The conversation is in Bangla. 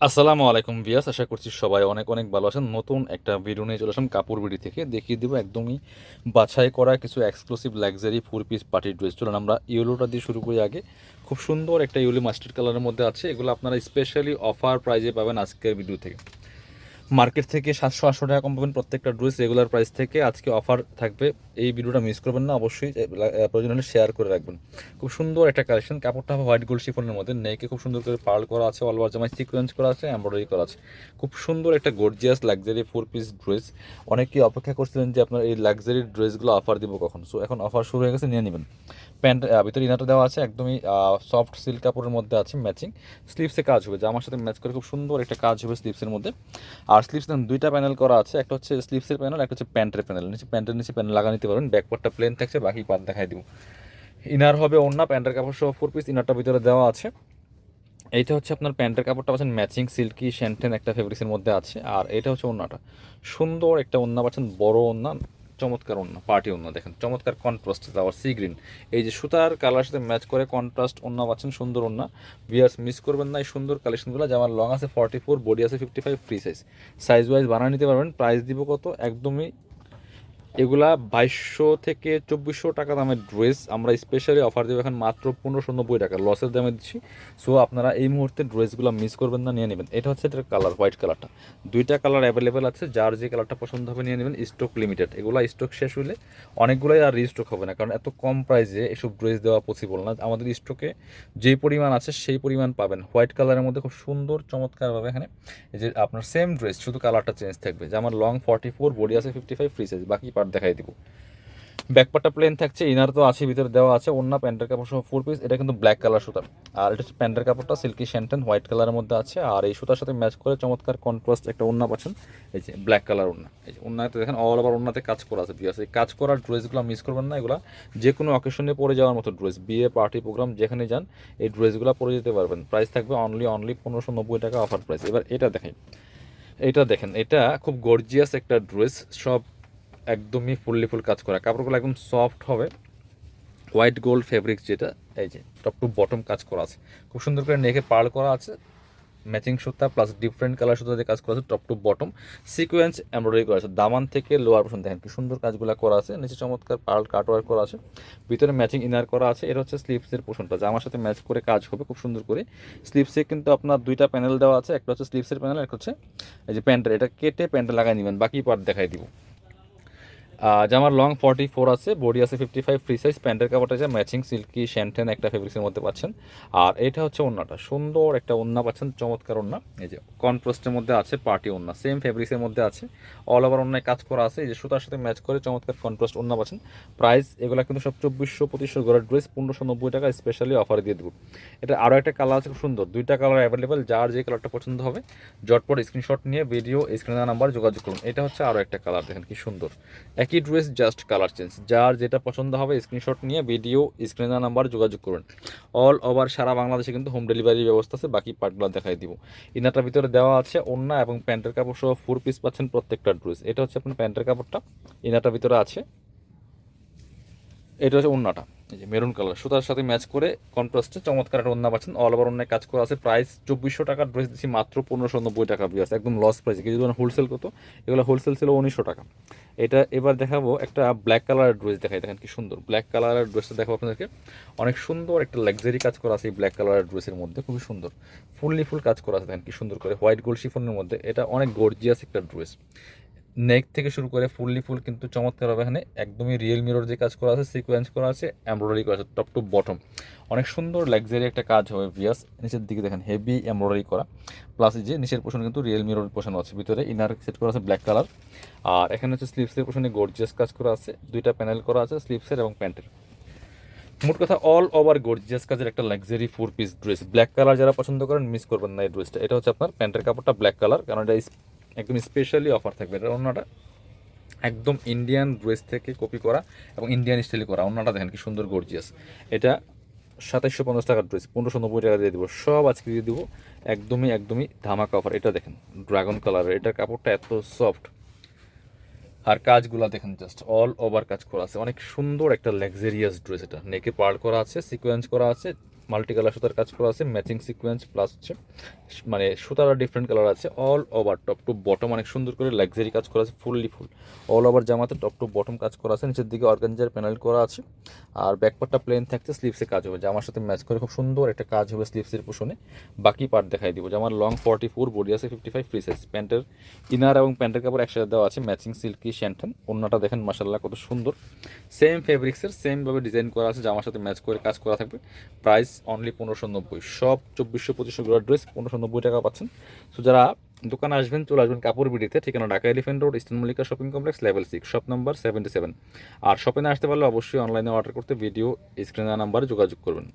আসসালামু আলাইকুম ভিয়াস, আশা করছি সবাই অনেক অনেক ভালো আছেন। নতুন একটা ভিডিও নিয়ে চলে আসলাম কাপড় বিডি থেকে। দেখিয়ে দেবো একদমই বাছাই করা কিছু exclusive luxury 4 piece party dress. চলুন আমরা ইয়েলোটা দিয়ে শুরু করি। আগে খুব সুন্দর একটা ইয়েলো মাস্টার্ড কালারের মধ্যে আছে। এগুলো আপনারা স্পেশালি অফার প্রাইজে পাবেন আজকের ভিডিও থেকে। মার্কেট থেকে 700-800 টাকা কম পাবেন প্রত্যেকটা ড্রেস রেগুলার প্রাইস থেকে। আজকে অফার থাকবে, এই ভিডিওটা মিস করবেন না অবশ্যই। প্রয়োজন হলে শেয়ার করে রাখবেন। খুব সুন্দর একটা কালেকশন, কাপড়টা হবে হোয়াইট গোল্ড শিফনের মধ্যে। নেকে খুব সুন্দর করে পার্ল করা আছে, অল ওভার জামায় সিকোয়েন্স করা আছে, এমব্রয়ডারি করা আছে। খুব সুন্দর একটা গর্জিয়াস লাক্সারি 4 পিস ড্রেস। অনেকেই অপেক্ষা করছিলেন যে আপনার এই লাক্সারি ড্রেসগুলো অফার দিব কখন। সো এখন অফার শুরু হয়ে গেছে, নিয়ে নেবেন। প্যান্ট ভিতরে ইনারটা দেওয়া আছে, একদমই সফট সিল্ক কাপড়ের মধ্যে আছে ম্যাচিং। স্লিভসে কাজ হবে, জামার সাথে ম্যাচ করে খুব সুন্দর একটা কাজ হবে স্লিভসের মধ্যে। আর স্লিভস দুইটা প্যানেল করা আছে, একটা হচ্ছে স্লিভসের প্যানেল, একটা হচ্ছে প্যান্টের প্যানেল। নিচে প্যান্টের নিচে প্যানেল লাগা নিতে পারবেন। ব্যাকপার্টটা প্লেন থাকছে, বাকি পার্ট দেখাই দিব। ইনার হবে ওড়না, প্যান্টের কাপড় সহ 4 পিস, ইনারটা ভিতরে দেওয়া আছে। এইটা হচ্ছে আপনার প্যান্টের কাপড়টা পাচ্ছেন ম্যাচিং সিল্কি শ্যান্টেন একটা ফেব্রিক্সের মধ্যে আছে। আর এটা হচ্ছে ওড়নাটা, সুন্দর একটা ওড়না পাচ্ছেন, বড় ওড়না, চমৎকার ওড়না, পার্টি ওড়না। দেখেন চমৎকার কন্ট্রাস্ট দেওয়ার সি গ্রিন, এই যে সুতার কালার সাথে ম্যাচ করে কন্ট্রাস্ট ওড়না পাচ্ছেন, সুন্দর ওড়না। ভিয়ার্স মিস করবেন না এই সুন্দর কালেকশনগুলো। যেমন লং আছে 44, বডি আছে 55, ফ্রি সাইজ। সাইজ ওয়াইজ বানিয়ে নিতে পারবেন। প্রাইস দিব কত, একদমই এগুলা 2200 থেকে 2400 টাকা দামের ড্রেস আমরা স্পেশালি অফার দেবো এখন মাত্র 1590 টাকা, লসের দামে দিচ্ছি। সো আপনারা এই মুহূর্তে ড্রেসগুলো মিস করবেন না, নিয়ে নেবেন। এটা হচ্ছে এটার কালার, হোয়াইট কালারটা। দুইটা কালার অ্যাভেলেবেল আছে, যার যে কালারটা পছন্দ হবে নিয়ে নেবেন। স্টক লিমিটেড, এগুলো স্টক শেষ হলে অনেকগুলোই আর রিস্টক হবে না, কারণ এত কম প্রাইসে এসব ড্রেস দেওয়া পসিবল না। আমাদের স্টকে যে পরিমাণ আছে সেই পরিমাণ পাবেন। হোয়াইট কালারের মধ্যে খুব সুন্দর চমৎকারভাবে এখানে এই যে আপনার সেম ড্রেস, শুধু কালারটা চেঞ্জ থাকবে। যে আমার লং 44, বডি আছে 55, ফ্রি সাইজ, বাকি পার্ট দেখাই দিব। ব্যাকপার্টটা প্লেন থাকছে, ইনার তো আছে ভিতরে দেওয়া আছে। ওড়না প্যান্টের কাপড় সহ 4 পিস, এটা কিন্তু ব্ল্যাক কালার সুতার। আর এটা হচ্ছে প্যান্টের কাপড়টা সিল্কি শ্যান্টেন হোয়াইট কালারের মধ্যে আছে। আর এই সুতার সাথে ম্যাচ করে চমৎকার কন্ট্রাস্ট একটা ওড়না পাচ্ছেন, এই যে ব্ল্যাক কালার ওড়না। এই যে ওড়নাতে দেখেন অল ওভার ওড়নাতে কাজ করা আছে। বিয়ে আছে, এই কাজ করার ড্রেসগুলো মিস করবেন না। এগুলো যে কোনো অকেশনে পরে যাওয়ার মতো ড্রেস, বিয়ে পার্টি প্রোগ্রাম যেখানে যান এই ড্রেসগুলো পরে যেতে পারবেন। প্রাইস থাকবে অনলি 1590 টাকা অফার প্রাইস। এবার এটা দেখেন, এটা দেখেন, এটা খুব গর্জিয়াস একটা ড্রেস। সব একদমই ফুললি ফুল কাজ করা, কাপড়গুলো একদম সফট হবে, হোয়াইট গোল্ড ফেব্রিক্স যেটা। এই যে টপ টু বটম কাজ করা আছে, খুব সুন্দর করে নেকে পার্ল করা আছে, ম্যাচিং সুতা প্লাস ডিফারেন্ট কালার সুতা দিয়ে কাজ করা আছে। Top to bottom sequence embroidery করা আছে, দামান থেকে লোয়ার পর্যন্ত দেখেন কি সুন্দর কাজগুলো করা আছে। নিচে চমৎকার পার্ল কাটওয়ার্ক করা আছে, ভিতরে ম্যাচিং ইনার করা আছে। এটা হচ্ছে স্লিভসের পোর্শনটা, জামার সাথে ম্যাচ করে কাজ হবে খুব সুন্দর করে। স্লিভসে কিন্তু আপনার দুইটা প্যানেল দেওয়া আছে, একটা হচ্ছে স্লিভসের প্যানেল, একটা হচ্ছে এই যে প্যান্টের। এটা কেটে প্যান্টে লাগাই নেবেন, বাকি পার্ট দেখাই দিব। জামার লং 44 আছে, বডি আছে 55, ফ্রি সাইজ। প্যান্টের কাপড়টা আছে ম্যাচিং সিল্কি শ্যান্টেন একটা ফেব্রিক্সের মধ্যে পাচ্ছেন। আর এটা হচ্ছে ওড়নাটা, সুন্দর একটা ওড়না পাচ্ছেন, চমৎকার ওড়না। এই যে কন্ট্রাস্টের মধ্যে আছে, পার্টি ওড়না, সেম ফেব্রিক্সের মধ্যে আছে, অল ওভার ওড়নায় কাজ করা আছে। এই যে সুতার সাথে ম্যাচ করে চমৎকার কন্ট্রাস্ট ওড়না পাচ্ছেন। প্রাইস এগুলো কিন্তু সব 2400-2500 গড়ের ড্রেস, 1590 টাকা স্পেশালি অফারে দিয়ে দেবো। এটা আরও একটা কালার আছে খুব সুন্দর, দুইটা কালার অ্যাভেলেবেল। যার যে কালারটা পছন্দ হবে জটপট স্ক্রিনশট নিয়ে ভিডিও স্ক্রিনে নাম্বার যোগাযোগ করুন। এটা হচ্ছে আরও একটা কালার, দেখেন কি সুন্দর, একই ড্রেস জাস্ট কালার চেঞ্জ। যার যেটা পছন্দ হবে স্ক্রিনশট নিয়ে ভিডিও স্ক্রিনে নাম্বার যোগাযোগ করুন। অল ওভার সারা বাংলাদেশে কিন্তু হোম ডেলিভারি ব্যবস্থা আছে, বাকি পার্টগুলো দেখাই দিব। ইনারটার ভিতরে দেওয়া আছে ওড়না এবং প্যান্টের কাপড় সহ 4 পিস পাচ্ছেন প্রত্যেকটা ড্রেস। এটা হচ্ছে আপনার প্যান্টের কাপড়টা, ইনারটার ভিতরে আছে। এটা হচ্ছে ওড়নাটা, এই যে মেরুন কালার সুতার সাথে ম্যাচ করে কন্ট্রাস্টে চমৎকার একটা ওড়না পাচ্ছেন, অল ওভার ওড়নায় কাজ করা আছে। প্রাইস 2400 টাকার ড্রেস দিচ্ছি মাত্র 1590 টাকা। বিয়াস একদম লস প্রাইসে, কিছু হোলসেল কত, এগুলো হোলসেল ছিল 1900 টাকা। এটা এবার দেখাবো একটা ব্ল্যাক কালারের ড্রেস, দেখাই দেখেন কি সুন্দর ব্ল্যাক কালারের ড্রেসটা দেখাবো আপনাদেরকে। অনেক সুন্দর একটা লাক্সারি কাজ করা আছে এই ব্ল্যাক কালারের ড্রেসের মধ্যে, খুবই সুন্দর ফুললি ফুল কাজ করা আছে দেখেন কি সুন্দর করে, হোয়াইট গোল্ড শিফনের মধ্যে। এটা অনেক গর্জিয়াস একটা ড্রেস, নেক থেকে শুরু করে ফুললি ফুল কিন্তু চমৎকার হবে। এখানে একদমই রিয়েল মিরর যে কাজ করা আছে, সিকোয়েন্স করা আছে, এমব্রয়ডারি করা আছে টপ টু বটম, অনেক সুন্দর লাক্সারি একটা কাজ হবে। ভিয়াস নিচের দিকে দেখেন হেভি এমব্রয়ডারি করা, প্লাস এই যে নিচের পোর্শন কিন্তু রিয়েল মিরর পোর্শন আছে, ভিতরে ইনার সেট করা আছে ব্ল্যাক কালার। আর এখানে হচ্ছে স্লিভসের পোর্শনে গর্জিয়াস কাজ করা আছে, দুইটা প্যানেল করা আছে স্লিভসের এবং প্যান্টের। মোট কথা অল ওভার গর্জিয়াস কাজের একটা luxury 4 piece dress. Black colour যারা পছন্দ করেন মিস করবেন না এই ড্রেসটা। এটা হচ্ছে আপনার প্যান্টের কাপড়টা ব্ল্যাক কালার, কারণ এটা একদম স্পেশালি অফার থাকবে। এটা অন্যটা একদম ইন্ডিয়ান ড্রেস থেকে কপি করা এবং ইন্ডিয়ান স্টাইলে করা। অন্যটা দেখেন কি সুন্দর গর্জিয়াস। এটা 2750 টাকার ড্রেস, 1590 টাকা দিয়ে দেবো। সব আজকে দিয়ে দেবো একদমই একদমই ধামাকা অফার। এটা দেখেন ড্রাগন কালারের, এটার কাপড়টা এত সফট, আর কাজগুলো দেখেন জাস্ট অল ওভার কাজ করা আছে, অনেক সুন্দর একটা লাক্সারিয়াস ড্রেস। এটা নেকে পার্ল করা আছে, সিকোয়েন্স করা আছে, মাল্টি কালার সুতার কাজ করা আছে, ম্যাচিং সিকোয়েন্স প্লাস হচ্ছে মানে সুতার ডিফারেন্ট কালার আছে। All over top to bottom অনেক সুন্দর করে লাক্সারি কাজ করা আছে, ফুল অল ওভার জামাতে টপ টু বটম কাজ করা আছে, নিচের দিকে অর্গানজার প্যানেল করা আছে। আর ব্যাকপার্টটা প্লেন থাকছে, স্লিভসে কাজ হবে, জামার সাথে ম্যাচ করে খুব সুন্দর একটা কাজ হবে স্লিভসের পোষণে। বাকি পার্ট দেখাই দিব। জামার লং 44, বডি আছে 55, ফ্রি সাইজ। প্যান্টের ইনার এবং প্যান্টের কাপড় একসাথে দেওয়া আছে, ম্যাচিং সিল্কি শ্যান্টান। ওড়নাটা দেখেন মাশাআল্লাহ কত সুন্দর, সেম ফেব্রিক্সের সেমভাবে ডিজাইন করা আছে, জামার সাথে ম্যাচ করে কাজ করা থাকবে। Price only 1590। সব 2400-2500 গ্রাম ড্রেস 1590 টাকা পাচ্ছেন। সো যারা দোকানে আসবেন চলে আসবেন কাপড় বিডিতে, ঠিকানা Dhaka elephant road, eastern Mallika shopping complex, level 6, shop number 77। আর শপে না আসতে পারলে অবশ্যই অনলাইনে অর্ডার করতে ভিডিও স্ক্রিনে নাম্বারে যোগাযোগ করবেন।